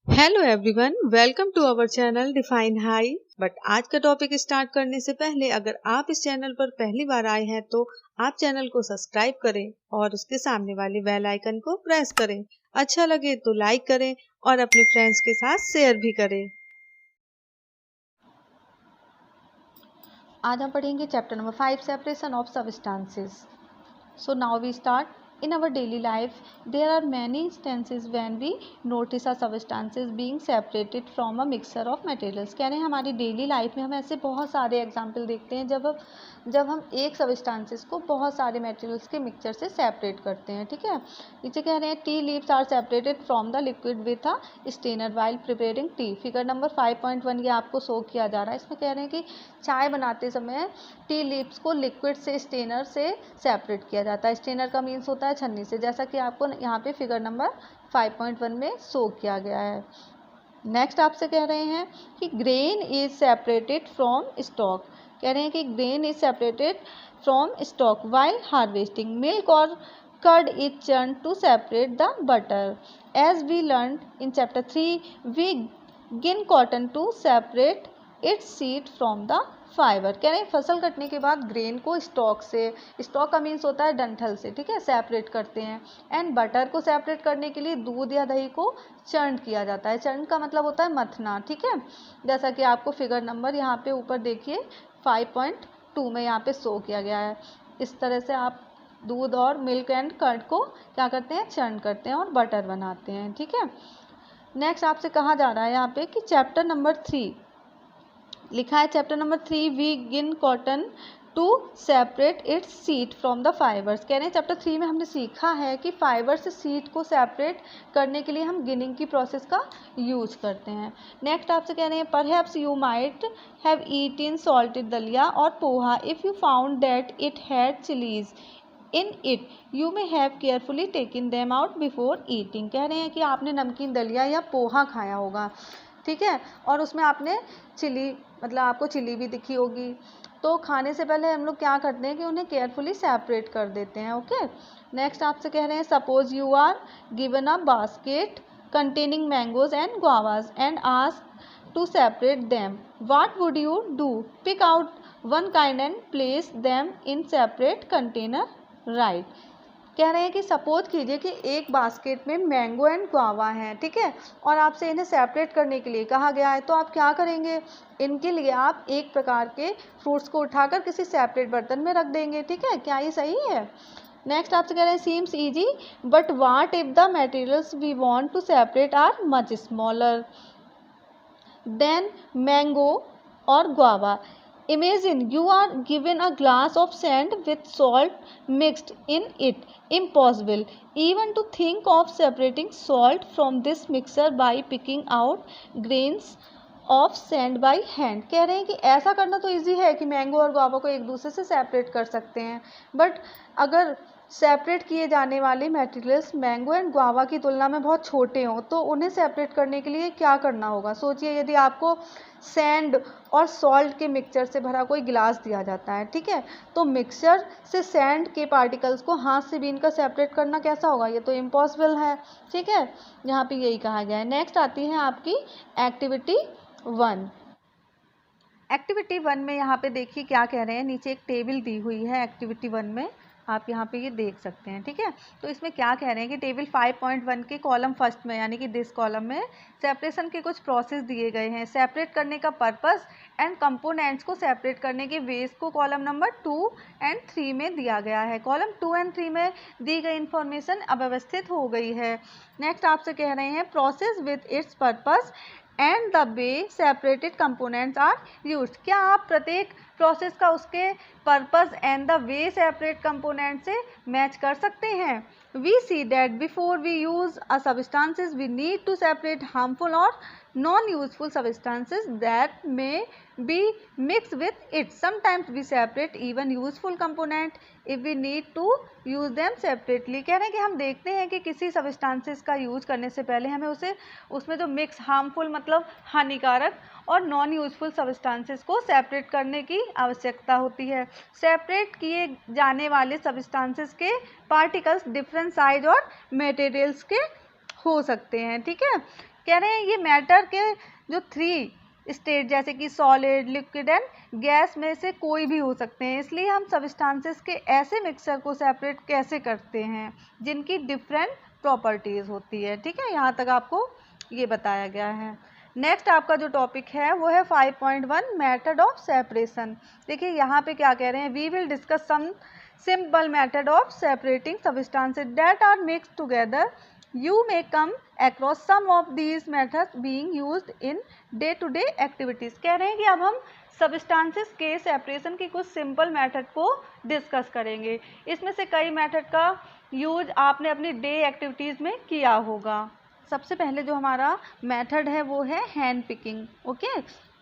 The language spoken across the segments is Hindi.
Hello everyone, welcome to our channel define high. But आज का टॉपिक स्टार्ट करने से पहले अगर आप इस चैनल पर पहली बार आए हैं तो आप चैनल को सब्सक्राइब करें और उसके सामने वाले बेल आइकन को प्रेस करें। अच्छा लगे तो लाइक करें और अपने फ्रेंड्स के साथ शेयर भी करें। आज हम पढ़ेंगे chapter number 5 separation of substances. So now we start. In our daily life, there are many instances when we notice a substances being separated from a mixture of materials. कह रहे हैं हमारी डेली लाइफ में हम ऐसे बहुत सारे एग्जाम्पल देखते हैं जब हम एक सबस्टांसेस को बहुत सारे मटेरियल्स के मिक्सचर से सेपरेट करते हैं। ठीक है, नीचे कह रहे हैं tea leaves are separated from the liquid with a strainer while preparing tea. Figure number 5.1 ये आपको शो किया जा रहा है। इसमें कह रहे हैं कि चाय बनाते समय टी लीव्स को लिक्विड से स्टेनर से सेपरेट किया जाता है। स्टेनर का मीन्स होता है छन्नी से, जैसा कि आपको यहाँ पे फिगर नंबर 5.1 में शो किया गया है। नेक्स्ट आपसे कह रहे हैं कि grain is separated from stalk. कह रहे हैं कि grain is separated from stalk while harvesting. Milk और curd is churn to separate the butter. As we learn in chapter 3 we gin cotton to separate its seed from the fibre. कह रहे हैं फसल कटने के बाद ग्रेन को स्टॉक से, स्टॉक का मीन्स होता है डंठल से, ठीक है, सेपरेट करते हैं। एंड बटर को सेपरेट करने के लिए दूध या दही को चर्न किया जाता है। चर्न का मतलब होता है मथना। ठीक है, जैसा कि आपको फिगर नंबर यहाँ पे ऊपर देखिए 5.2 में यहाँ पे शो किया गया है। इस तरह से आप दूध और मिल्क एंड कर्ड को क्या करते हैं, चर्न करते हैं और बटर बनाते हैं। ठीक है, नेक्स्ट आपसे कहा जा रहा है यहाँ पे कि चैप्टर नंबर 3 लिखा है, chapter number 3 we gin cotton to separate its seed from the fibres. कह रहे हैं चैप्टर 3 में हमने सीखा है कि फाइबर से सीड को सेपरेट करने के लिए हम गिनिंग की प्रोसेस का यूज करते हैं। नेक्स्ट आपसे कह रहे हैं perhaps you might have eaten salted dalia और poha if you found that it had chillies in it you may have carefully taken them out before eating. कह रहे हैं कि आपने नमकीन दलिया या पोहा खाया होगा, ठीक है, और उसमें आपने चिली, मतलब आपको चिली भी दिखी होगी, तो खाने से पहले हम लोग क्या करते हैं कि उन्हें केयरफुली सेपरेट कर देते हैं। ओके, नेक्स्ट आपसे कह रहे हैं suppose you are given a basket containing mangoes and guavas and asked to separate them, what would you do? Pick out one kind and place them in separate container, right. कह रहे हैं कि सपोज कीजिए कि एक बास्केट में मैंगो एंड गुआवा हैं, ठीक है, और आपसे इन्हें सेपरेट करने के लिए कहा गया है, तो आप क्या करेंगे, इनके लिए आप एक प्रकार के फ्रूट्स को उठाकर किसी सेपरेट बर्तन में रख देंगे। ठीक है, क्या ये सही है? नेक्स्ट आपसे कह रहे हैं seems easy but what if the materials we want to separate are much smaller than mango और guava. Imagine you are given a glass of sand with salt mixed in it. Impossible even to think of separating salt from this mixture by picking out grains of sand by hand. कह रहे हैं कि ऐसा करना तो इजी है कि मैंगो और गुआवा को एक दूसरे से सेपरेट कर सकते हैं, बट अगर सेपरेट किए जाने वाले मटेरियल्स मैंगो एंड गुआवा की तुलना में बहुत छोटे हों तो उन्हें सेपरेट करने के लिए क्या करना होगा। सोचिए यदि आपको सैंड और सॉल्ट के मिक्सचर से भरा कोई गिलास दिया जाता है, ठीक है, तो मिक्सचर से सैंड के पार्टिकल्स को हाथ से बीन कर सेपरेट करना कैसा होगा, ये तो इम्पॉसिबल है। ठीक है, यहाँ पे यही कहा गया है। नेक्स्ट आती है आपकी एक्टिविटी 1। एक्टिविटी 1 में यहाँ पे देखिए क्या कह रहे हैं, नीचे एक टेबल दी हुई है एक्टिविटी 1 में, आप यहाँ पे ये देख सकते हैं। ठीक है, तो इसमें क्या कह रहे हैं कि टेबल 5.1 के कॉलम फर्स्ट में यानी कि दिस कॉलम में सेपरेशन के कुछ प्रोसेस दिए गए हैं। सेपरेट करने का पर्पस एंड कंपोनेंट्स को सेपरेट करने के वेज को कॉलम नंबर 2 एंड 3 में दिया गया है। कॉलम 2 एंड 3 में दी गई इन्फॉर्मेशन अव्यवस्थित हो गई है। नेक्स्ट आपसे कह रहे हैं process with its purpose and the way separated components are used. क्या आप प्रत्येक प्रोसेस का उसके purpose and the way separate component से मैच कर सकते हैं? We see that before we use a substances we need to separate harmful और non-useful substances that may be mixed with it. Sometimes we separate even useful component if we need to use them separately. कह रहे हैं कि हम देखते हैं कि किसी सब्सटेंसेस का यूज करने से पहले हमें उसमें जो मिक्स हार्मफुल मतलब हानिकारक और नॉन यूजफुल सब्सटेंसेस को सेपरेट करने की आवश्यकता होती है। सेपरेट किए जाने वाले सब्सटेंसेस के पार्टिकल्स डिफरेंट साइज और मटेरियल्स के हो सकते हैं। ठीक है, कह रहे हैं ये मैटर के जो 3 स्टेट जैसे कि सॉलिड, लिक्विड एंड गैस में से कोई भी हो सकते हैं, इसलिए हम सबस्टांसेस के ऐसे मिक्सचर को सेपरेट कैसे करते हैं जिनकी डिफरेंट प्रॉपर्टीज होती है। ठीक है, यहाँ तक आपको ये बताया गया है। नेक्स्ट आपका जो टॉपिक है वो है 5.1 मेथड ऑफ सेपरेशन। देखिए यहाँ पे क्या कह रहे हैं, we will discuss some simple method of separating substances that are mixed together. You may come across some of these methods being used in day-to-day activities। कह रहे हैं कि अब हम सबस्टांसेस के सेपरेशन की कुछ सिंपल मेथड को डिस्कस करेंगे। इसमें से कई मेथड का यूज आपने अपनी डे एक्टिविटीज़ में किया होगा। सबसे पहले जो हमारा मेथड है वो है हैंड पिकिंग। ओके,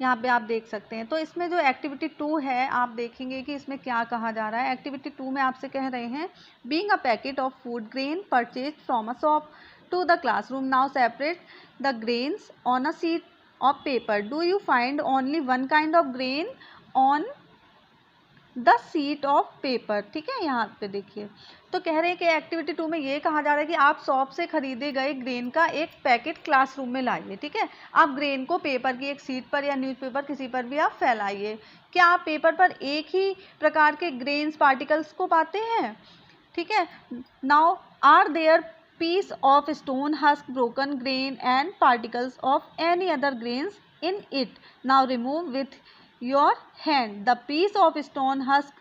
यहाँ पे आप देख सकते हैं। तो इसमें जो एक्टिविटी 2 है आप देखेंगे कि इसमें क्या कहा जा रहा है। एक्टिविटी 2 में आपसे कह रहे हैं being a packet of food grain purchase from a shop to the classroom, now separate the grains on a sheet of paper. Do you find only one kind of grain on the sheet of paper. ठीक है, यहाँ पे देखिए तो कह रहे हैं कि एक्टिविटी 2 में ये कहा जा रहा है कि आप शॉप से खरीदे गए ग्रेन का एक पैकेट क्लासरूम में लाइए। ठीक है, आप ग्रेन को पेपर की एक शीट पर या न्यूज़पेपर किसी पर भी आप फैलाइए। क्या आप पेपर पर एक ही प्रकार के ग्रेन्स पार्टिकल्स को पाते हैं? ठीक है, now are there piece of stone, husk, broken grain and particles of any other grains in it. Now remove with your hand the piece of stone, husk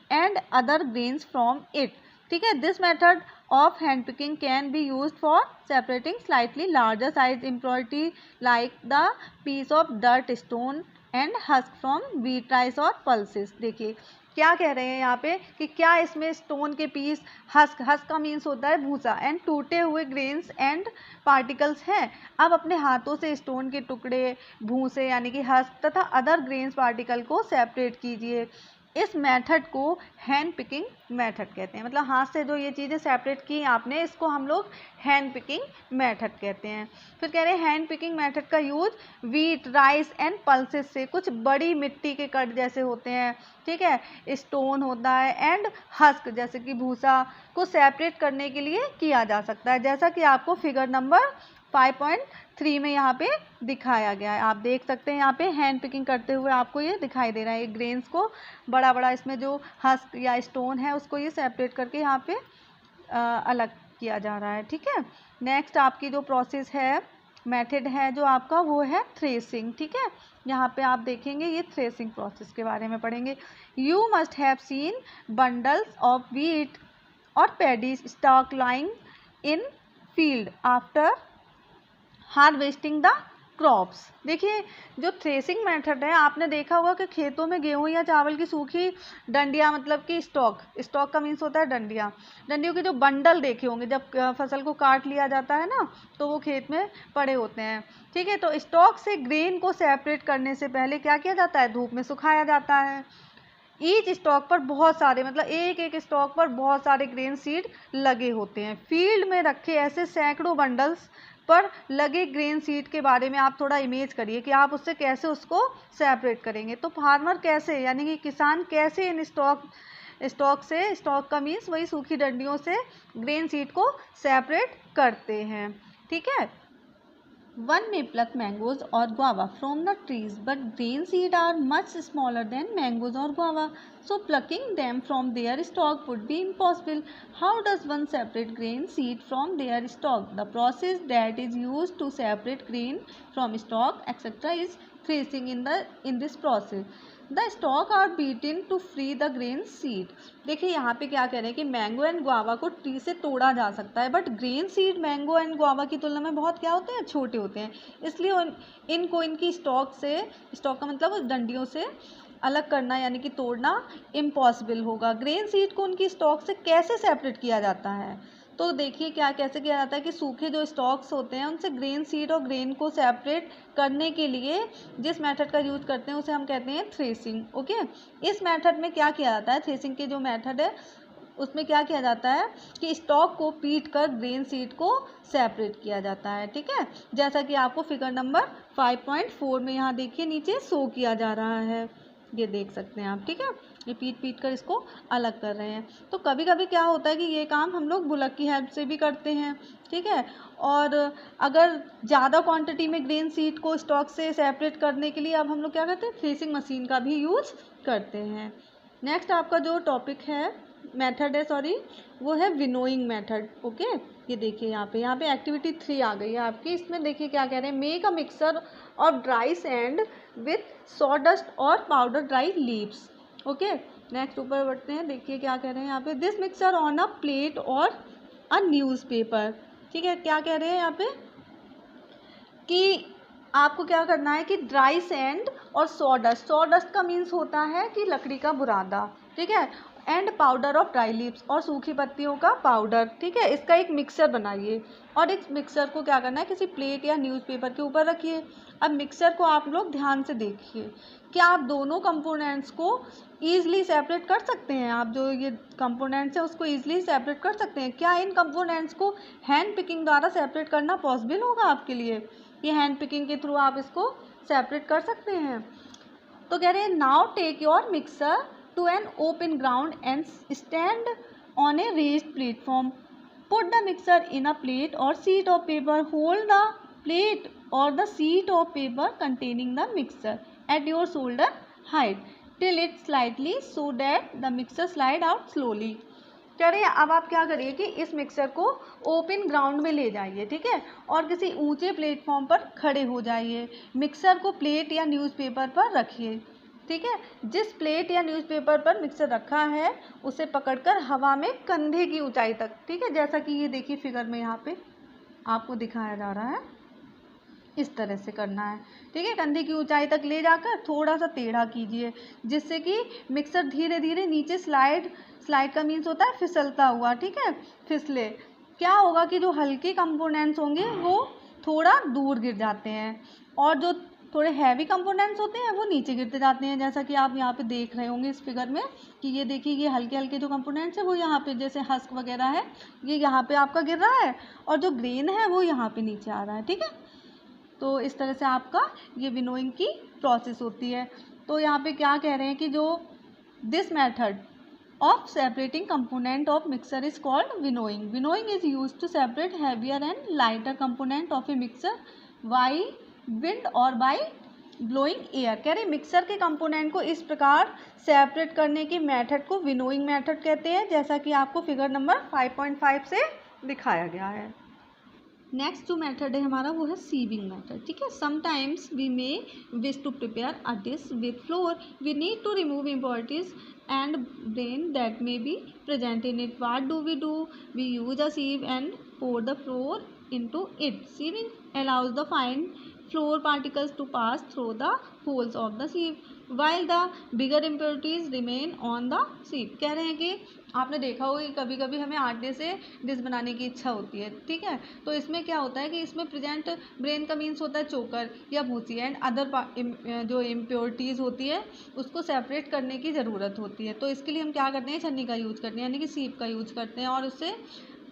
and other grains from it। ठीक है, this method of hand picking can be used for separating slightly larger size impurity like the piece of dirt, stone and husk from wheat, rice और pulses। देखिए क्या कह रहे हैं यहाँ पे कि क्या इसमें स्टोन के पीस, हस्क का मीन्स होता है भूसा, एंड टूटे हुए ग्रेन्स एंड पार्टिकल्स हैं। अब अपने हाथों से स्टोन के टुकड़े, भूसे यानी कि हस्क तथा अदर ग्रेन्स पार्टिकल को सेपरेट कीजिए। इस मेथड को हैंड पिकिंग मेथड कहते हैं। मतलब हाथ से जो ये चीज़ें सेपरेट की आपने, इसको हम लोग हैंड पिकिंग मेथड कहते हैं। फिर कह रहे हैं हैंड पिकिंग मेथड का use wheat, rice and pulses से, कुछ बड़ी मिट्टी के कट जैसे होते हैं, ठीक है, स्टोन होता है एंड हस्क जैसे कि भूसा को सेपरेट करने के लिए किया जा सकता है, जैसा कि आपको फिगर नंबर 5.3 में यहाँ पे दिखाया गया है। आप देख सकते हैं यहाँ पे हैंड पिकिंग करते हुए आपको ये दिखाई दे रहा है। ये ग्रेन्स को बड़ा बड़ा इसमें जो हस्क या स्टोन है उसको ये सेपरेट करके यहाँ पे अलग किया जा रहा है। ठीक है, नेक्स्ट आपकी जो प्रोसेस है, मेथड है जो आपका, वो है थ्रेसिंग। ठीक है, यहाँ पे आप देखेंगे ये थ्रेसिंग प्रोसेस के बारे में पढ़ेंगे। You must have seen bundles of wheat और paddy stalk lying in field after harvesting the crops. देखिए जो थ्रेसिंग मेथड है, आपने देखा होगा कि खेतों में गेहूं या चावल की सूखी डंडियां, मतलब कि स्टॉक का मीन्स होता है डंडियों के जो बंडल देखे होंगे, जब फसल को काट लिया जाता है ना तो वो खेत में पड़े होते हैं। ठीक है, तो स्टॉक से ग्रेन को सेपरेट करने से पहले क्या किया जाता है, धूप में सुखाया जाता है। ईच स्टॉक पर बहुत सारे, मतलब एक एक स्टॉक पर बहुत सारे ग्रेन सीड लगे होते हैं। फील्ड में रखे ऐसे सैकड़ों बंडल्स पर लगे ग्रेन सीड के बारे में आप थोड़ा इमेज करिए कि आप उससे कैसे उसको सेपरेट करेंगे। तो फार्मर कैसे, यानी कि किसान कैसे इन स्टॉक का मीन्स वही सूखी डंडियों से ग्रेन सीड को सेपरेट करते हैं। ठीक है, One may pluck mangoes or guava from the trees, but grain seed are much smaller than mangoes or guava, so plucking them from their stalk would be impossible. How does one separate grain seed from their stalk? The process that is used to separate grain from stalk, etc., is threshing. In this process, the stalk are beaten to free the grain seed। देखिए यहाँ पे क्या कह रहे हैं कि मैंगो एंड गुआवा को ट्री से तोड़ा जा सकता है, but grain seed mango and guava की तुलना में बहुत क्या होते हैं, छोटे होते हैं, इसलिए इनको इनकी स्टॉक का मतलब उस डंडियों से अलग करना यानी कि तोड़ना इम्पॉसिबल होगा। ग्रेन सीड को उनकी स्टॉक से कैसे सेपरेट किया जाता है, तो देखिए कैसे किया जाता है कि सूखे जो स्टॉक्स होते हैं उनसे ग्रेन सीड और ग्रेन को सेपरेट करने के लिए जिस मेथड का यूज़ करते हैं उसे हम कहते हैं थ्रेसिंग। ओके, इस मेथड में क्या किया जाता है, थ्रेसिंग के जो मेथड है उसमें क्या किया जाता है कि स्टॉक को पीट कर ग्रेन सीड को सेपरेट किया जाता है। ठीक है, जैसा कि आपको फिगर नंबर 5.4 में यहाँ देखिए नीचे शो किया जा रहा है, ये देख सकते हैं आप। ठीक है, ये पीट कर इसको अलग कर रहे हैं। तो कभी कभी क्या होता है कि ये काम हम लोग बुलक की हेल्प से भी करते हैं, ठीक है। और अगर ज़्यादा क्वांटिटी में ग्रेन सीड को स्टॉक से सेपरेट करने के लिए अब हम लोग क्या करते हैं, थ्रेसिंग मशीन का भी यूज करते हैं। नेक्स्ट आपका जो टॉपिक है, मेथड है सॉरी, वो है विनोइंग मेथड। ओके, ये देखिए यहाँ पे एक्टिविटी 3 आ गई है आपकी। इसमें देखिए क्या कह रहे हैं, make a mixture of dry sand with sawdust और powder dry leaves. Okay, next ऊपर बढ़ते हैं, देखिए क्या कह रहे हैं यहाँ पे, this mixer on a plate और अ न्यूज़पेपर। ठीक है, क्या कह रहे हैं यहाँ पे कि आपको क्या करना है कि ड्राई सैंड और सॉडस्ट का मीन्स होता है कि लकड़ी का बुरादा, ठीक है, and powder of dry leaves और सूखी पत्तियों का पाउडर, ठीक है, इसका एक मिक्सर बनाइए और इस मिक्सर को क्या करना है, किसी प्लेट या न्यूज़पेपर के ऊपर रखिए। अब मिक्सर को आप लोग ध्यान से देखिए, क्या आप दोनों कंपोनेंट्स को ईजिली सेपरेट कर सकते हैं? आप जो ये कंपोनेंट्स हैं उसको ईजिली सेपरेट कर सकते हैं? क्या इन कंपोनेंट्स को हैंड पिकिंग द्वारा सेपरेट करना पॉसिबल होगा आपके लिए? ये हैंड पिकिंग के थ्रू आप इसको सेपरेट कर सकते हैं। तो कह रहे हैं, now take your mixture to an open ground and stand on a raised platform, put the mixture in a plate और sheet of paper, hold the plate और the sheet of paper containing the mixer at your shoulder height till it slightly so that the mixer slide out slowly। कह रहे हैं अब आप क्या करिए कि इस मिक्सर को ओपन ग्राउंड में ले जाइए, ठीक है, और किसी ऊंचे प्लेटफॉर्म पर खड़े हो जाइए। मिक्सर को प्लेट या न्यूज़पेपर पर रखिए, ठीक है। जिस प्लेट या न्यूज़पेपर पर मिक्सर रखा है उसे पकड़कर हवा में कंधे की ऊंचाई तक, ठीक है, जैसा कि ये देखिए फिगर में यहाँ पे आपको दिखाया जा रहा है, इस तरह से करना है, ठीक है। कंधे की ऊंचाई तक ले जाकर थोड़ा सा टेढ़ा कीजिए, जिससे कि मिक्सर धीरे धीरे नीचे स्लाइड का मीन्स होता है फिसलता हुआ, ठीक है, फिसले। क्या होगा कि जो हल्के कंपोनेंट्स होंगे वो थोड़ा दूर गिर जाते हैं और जो थोड़े हैवी कंपोनेंट्स होते हैं वो नीचे गिरते जाते हैं, जैसा कि आप यहाँ पे देख रहे होंगे इस फिगर में कि ये देखिए ये हल्के हल्के जो कंपोनेंट्स हैं वो यहाँ पे जैसे हस्क वगैरह है ये यहाँ पे आपका गिर रहा है और जो ग्रेन है वो यहाँ पे नीचे आ रहा है, ठीक है। तो इस तरह से आपका ये विनोइंग की प्रोसेस होती है। तो यहाँ पे क्या कह रहे हैं कि जो this method of separating component of mixer is called winnowing. Winnowing is used to separate heavier and lighter component of a mixer by wind or by blowing air। कह रहे मिक्सर के कंपोनेंट को इस प्रकार सेपरेट करने की मेथड को विनोइंग मेथड कहते हैं, जैसा कि आपको फिगर नंबर 5.5 से दिखाया गया है। नेक्स्ट जो मेथड है हमारा वो है सीविंग मेथड, ठीक है। Sometimes we may wish to prepare a dish with flour, we need to remove impurities and brain that may be present in it. What do? We use a sieve and pour the flour into it. Sieving allows the fine flour particles to pass through the holes of the sieve while the bigger impurities remain on the sieve। कह रहे हैं कि आपने देखा होगा कि कभी कभी हमें आटे से डिश बनाने की इच्छा होती है, ठीक है, तो इसमें क्या होता है कि इसमें प्रेजेंट ब्रेन का मीन्स होता है चोकर या भूसी एंड अदर जो इम्प्योरिटीज़ होती है उसको सेपरेट करने की ज़रूरत होती है। तो इसके लिए हम क्या करते हैं, छन्नी का यूज़ करते हैं, यानी कि सीप का यूज़ करते हैं और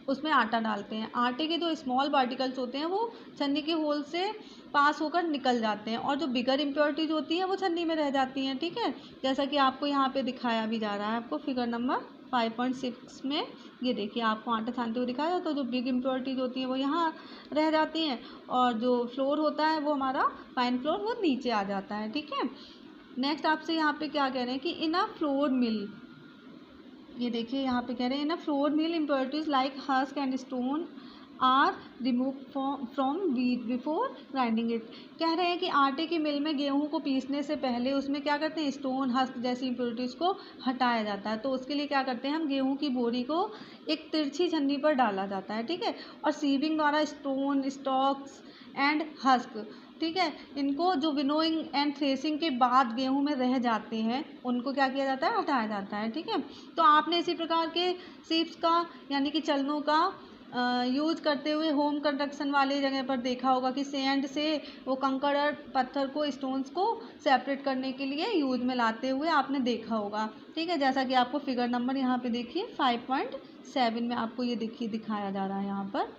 उसमें आटा डालते हैं। आटे के जो स्मॉल पार्टिकल्स होते हैं वो छन्नी के होल से पास होकर निकल जाते हैं और जो बिगर इम्प्योरिटीज़ होती हैं वो छन्नी में रह जाती हैं, ठीक है, जैसा कि आपको यहाँ पे दिखाया भी जा रहा है आपको फिगर नंबर 5.6 में। ये देखिए आपको आटा छानते हुए दिखाया, तो जो बिग इम्प्योरिटीज़ होती हैं वो यहाँ रह जाती हैं और जो फ्लोर होता है वो हमारा फाइन फ्लोर वो नीचे आ जाता है, ठीक है। नेक्स्ट आपसे यहाँ पे क्या कह रहे हैं कि इन अ फ्लोर मिल, ये देखिए यहाँ पे कह रहे हैं in a flour mill impurities like husk and stone are remove from wheat before grinding it. कह रहे हैं कि आटे की मिल में गेहूं को पीसने से पहले उसमें क्या करते हैं, स्टोन हस्क जैसी इम्प्योरिटीज़ को हटाया जाता है। तो उसके लिए क्या करते हैं, हम गेहूं की बोरी को एक तिरछी छन्नी पर डाला जाता है, ठीक है, और सीविंग द्वारा स्टोन स्टॉक्स एंड हस्क, ठीक है, इनको जो विनोइंग एंड थ्रेसिंग के बाद गेहूं में रह जाते हैं उनको क्या किया जाता है, हटाया जाता है, ठीक है। तो आपने इसी प्रकार के सीप्स का यानी कि चलनों का यूज करते हुए होम कंस्ट्रक्शन वाली जगह पर देखा होगा कि सैंड से वो कंकड़ और पत्थर को स्टोन्स को सेपरेट करने के लिए यूज में लाते हुए आपने देखा होगा, ठीक है, जैसा कि आपको फिगर नंबर यहाँ पे देखिए 5.7 में आपको ये देखिए दिखाया जा रहा है यहाँ पर।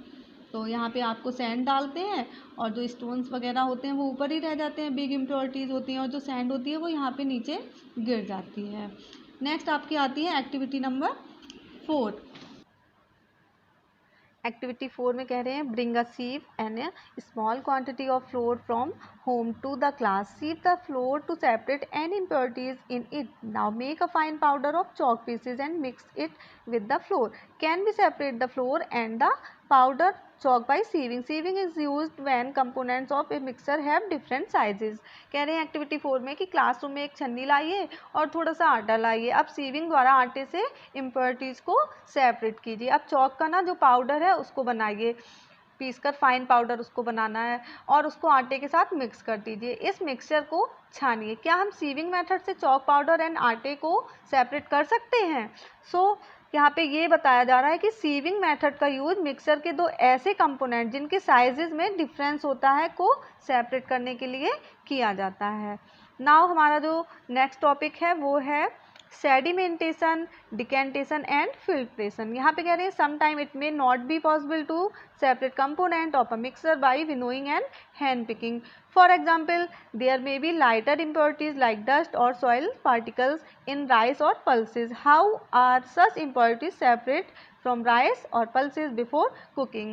तो यहाँ पे आपको सैंड डालते हैं और जो स्टोन्स वगैरह होते हैं वो ऊपर ही रह जाते हैं, बिग इम्प्योरिटीज़ होती हैं और जो सैंड होती है वो यहाँ पे नीचे गिर जाती है। नेक्स्ट आपकी आती है एक्टिविटी नंबर 4। एक्टिविटी 4 में कह रहे हैं bring a sieve and a small quantity of flour from home to the class. Sieve the flour to separate any impurities in it. Now make a fine powder of chalk pieces and mix it with the flour. Can we separate the flour and the powder chalk by sieving? Sieving is used when components of a mixer have different sizes. कह रहे हैं एक्टिविटी 4 में कि क्लासरूम में एक छन्नी लाइए और थोड़ा सा आटा लाइए। अब सीविंग द्वारा आटे से इम्प्योरिटीज़ को सेपरेट कीजिए। अब चॉक का ना जो पाउडर है उसको बनाइए, पीस कर फाइन पाउडर उसको बनाना है और उसको आटे के साथ मिक्स कर दीजिए। इस मिक्सचर को छानिए। क्या हम सीविंग मेथड से चॉक पाउडर एंड आटे को सेपरेट कर सकते हैं? यहाँ पे ये बताया जा रहा है कि सीविंग मेथड का यूज मिक्सर के दो ऐसे कंपोनेंट जिनके साइजेस में डिफरेंस होता है को सेपरेट करने के लिए किया जाता है। नाउ हमारा जो नेक्स्ट टॉपिक है वो है सेडिमेंटेशन, डिकेंटेशन एंड फिल्ट्रेशन। यहाँ पे कह रहे हैं sometime it may not be possible to separate component of a mixture by winnowing and hand picking. For example, there may be lighter impurities like dust or soil particles in rice or pulses. How are such impurities separate from rice or pulses before cooking?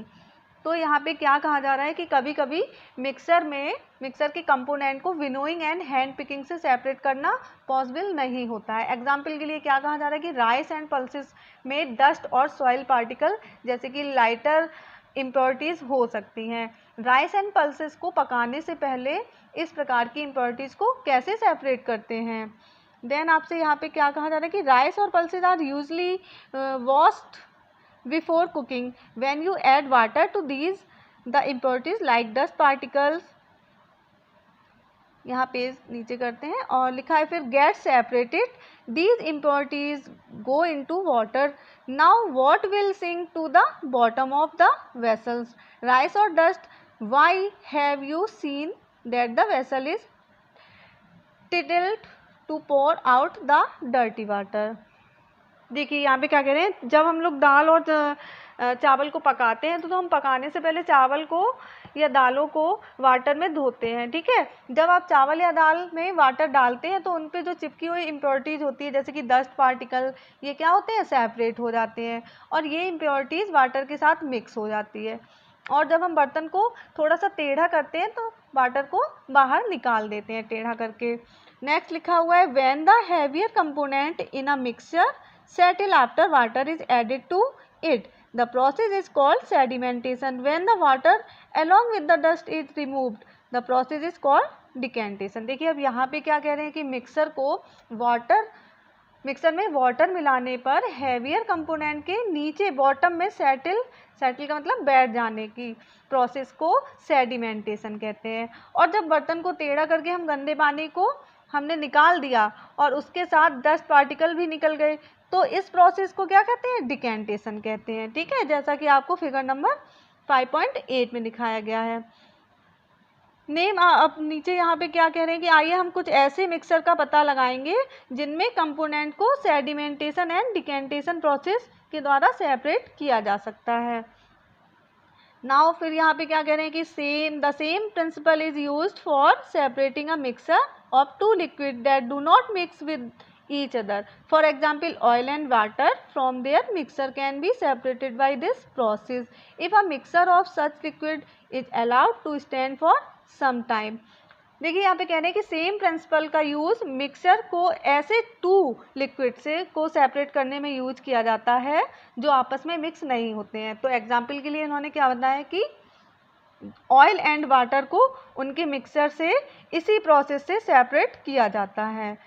तो यहाँ पे क्या कहा जा रहा है कि कभी कभी मिक्सर के कंपोनेंट को विनोइंग एंड हैंड पिकिंग से सेपरेट करना पॉसिबल नहीं होता है। एग्जाम्पल के लिए क्या कहा जा रहा है कि राइस एंड पल्सेस में डस्ट और सॉइल पार्टिकल जैसे कि लाइटर इम्प्योरिटीज़ हो सकती हैं। राइस एंड पल्सेस को पकाने से पहले इस प्रकार की इम्प्योरिटीज़ को कैसे सेपरेट करते हैं? देन आपसे यहाँ पे क्या कहा जा रहा है कि राइस और pulses are usually washed before cooking. When you add water to these the impurities like dust particles, यहाँ पेज नीचे करते हैं और लिखा है फिर get separated these impurities go into water. Now what will sink to the bottom of the vessels? Rice or dust? Why have you seen that the vessel is titled to pour out the dirty water? देखिए यहाँ पे क्या कह रहे हैं, जब हम लोग दाल और चावल को पकाते हैं तो हम पकाने से पहले चावल को या दालों को वाटर में धोते हैं। ठीक है, जब आप चावल या दाल में वाटर डालते हैं तो उन पे जो चिपकी हुई इम्प्योरिटीज़ होती है जैसे कि डस्ट पार्टिकल, ये क्या होते हैं, सेपरेट हो जाते हैं और ये इम्प्योरिटीज़ वाटर के साथ मिक्स हो जाती है। और जब हम बर्तन को थोड़ा सा टेढ़ा करते हैं तो वाटर को बाहर निकाल देते हैं टेढ़ा करके। नेक्स्ट लिखा हुआ है when the heavier component in a mixture settle after water is added to it, the process is called sedimentation. When the water along with the dust is removed, the process is called decantation. देखिए अब यहाँ पे क्या कह रहे हैं कि मिक्सर में वाटर मिलाने पर हैवियर कंपोनेंट के नीचे बॉटम में सेटल का मतलब बैठ जाने की प्रोसेस को सेडिमेंटेशन कहते हैं। और जब बर्तन को टेढ़ा करके हम गंदे पानी को हमने निकाल दिया और उसके साथ डस्ट पार्टिकल भी निकल गए तो इस प्रोसेस को क्या कहते हैं, डिकेंटेशन कहते हैं। ठीक है, जैसा कि आपको फिगर नंबर 5.8 में दिखाया गया है। नेम अब नीचे यहाँ पे क्या कह रहे हैं कि आइए हम कुछ ऐसे मिक्सर का पता लगाएंगे जिनमें कंपोनेंट को सेडिमेंटेशन एंड डिकेंटेशन प्रोसेस के द्वारा सेपरेट किया जा सकता है। नाउ फिर यहाँ पे क्या कह रहे हैं कि the same principle is used for separating a mixture of two liquids that do not mix with each other. For example, oil and water from their mixture can be separated by this process if a mixture of such liquid is allowed to stand for some time. देखिए यहाँ पे कह रहे हैं कि सेम प्रिंसिपल का यूज़ मिक्सर को ऐसे टू लिक्विड से को सेपरेट करने में यूज किया जाता है जो आपस में मिक्स नहीं होते हैं। तो एग्जाम्पल के लिए इन्होंने क्या बताया कि ऑयल एंड वाटर को उनके मिक्सर से इसी प्रोसेस से सेपरेट किया जाता है।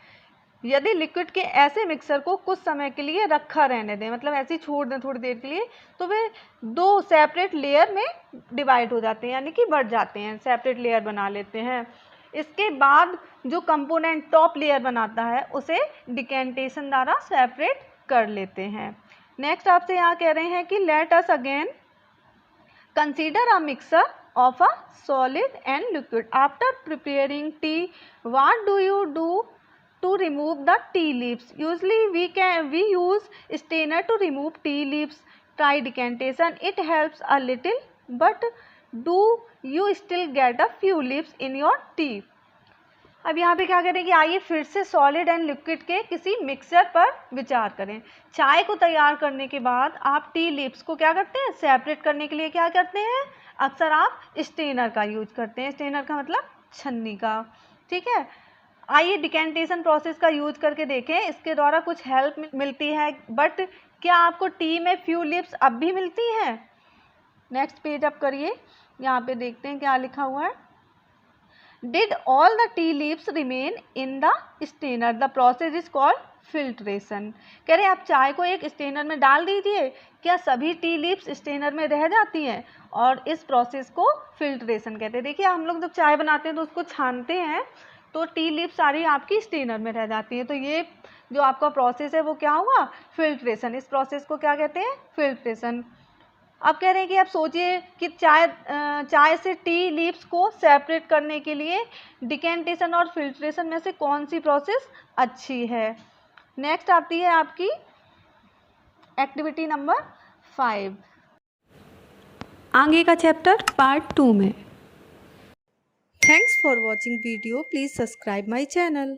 यदि लिक्विड के ऐसे मिक्सर को कुछ समय के लिए रखा रहने दें, मतलब ऐसे छोड़ दें थोड़ी देर के लिए, तो वे दो सेपरेट लेयर में डिवाइड हो जाते हैं, यानी कि बढ़ जाते हैं, सेपरेट लेयर बना लेते हैं। इसके बाद जो कंपोनेंट टॉप लेयर बनाता है उसे डिकेंटेशन द्वारा सेपरेट कर लेते हैं। नेक्स्ट आपसे यहाँ कह रहे हैं कि let us again consider a mixture of a solid and liquid. After preparing tea, what do you do to remove the tea leaves? Usually we use strainer to remove tea leaves. Try decantation, it helps a little, but do you still get a few leaves in your tea? अब यहाँ पे क्या करें कि आइए फिर से सॉलिड एंड लिक्विड के किसी मिक्सचर पर विचार करें। चाय को तैयार करने के बाद आप टी लीव्स को क्या करते हैं, सेपरेट करने के लिए क्या करते हैं, अक्सर आप स्टेनर का यूज करते हैं। स्टेनर का मतलब छन्नी का, ठीक है। आइए डिकेंटेशन प्रोसेस का यूज करके देखें, इसके द्वारा कुछ हेल्प मिलती है, बट क्या आपको टी में फ्यू लीव्स अब भी मिलती हैं? नेक्स्ट पेज अप करिए, यहाँ पे देखते हैं क्या लिखा हुआ है। Did all the tea leaves remain in the strainer? The process is called filtration. कह रहे हैं आप चाय को एक स्टेनर में डाल दीजिए, क्या सभी टी लीव्स स्टेनर में रह जाती हैं? और इस प्रोसेस को फिल्ट्रेशन कहते हैं। देखिए हम लोग जब चाय बनाते हैं तो उसको छानते हैं तो टी लीव सारी आपकी स्टेनर में रह जाती है, तो ये जो आपका प्रोसेस है वो क्या हुआ, फिल्ट्रेशन। इस प्रोसेस को क्या कहते हैं, फिल्ट्रेशन। अब कह रहे हैं कि आप सोचिए कि चाय से टी लीव्स को सेपरेट करने के लिए डिकेंटेशन और फिल्ट्रेशन में से कौन सी प्रोसेस अच्छी है। नेक्स्ट आती है आपकी एक्टिविटी नंबर 5, आगे का चैप्टर पार्ट 2 में। Thanks for watching video. Please subscribe my channel.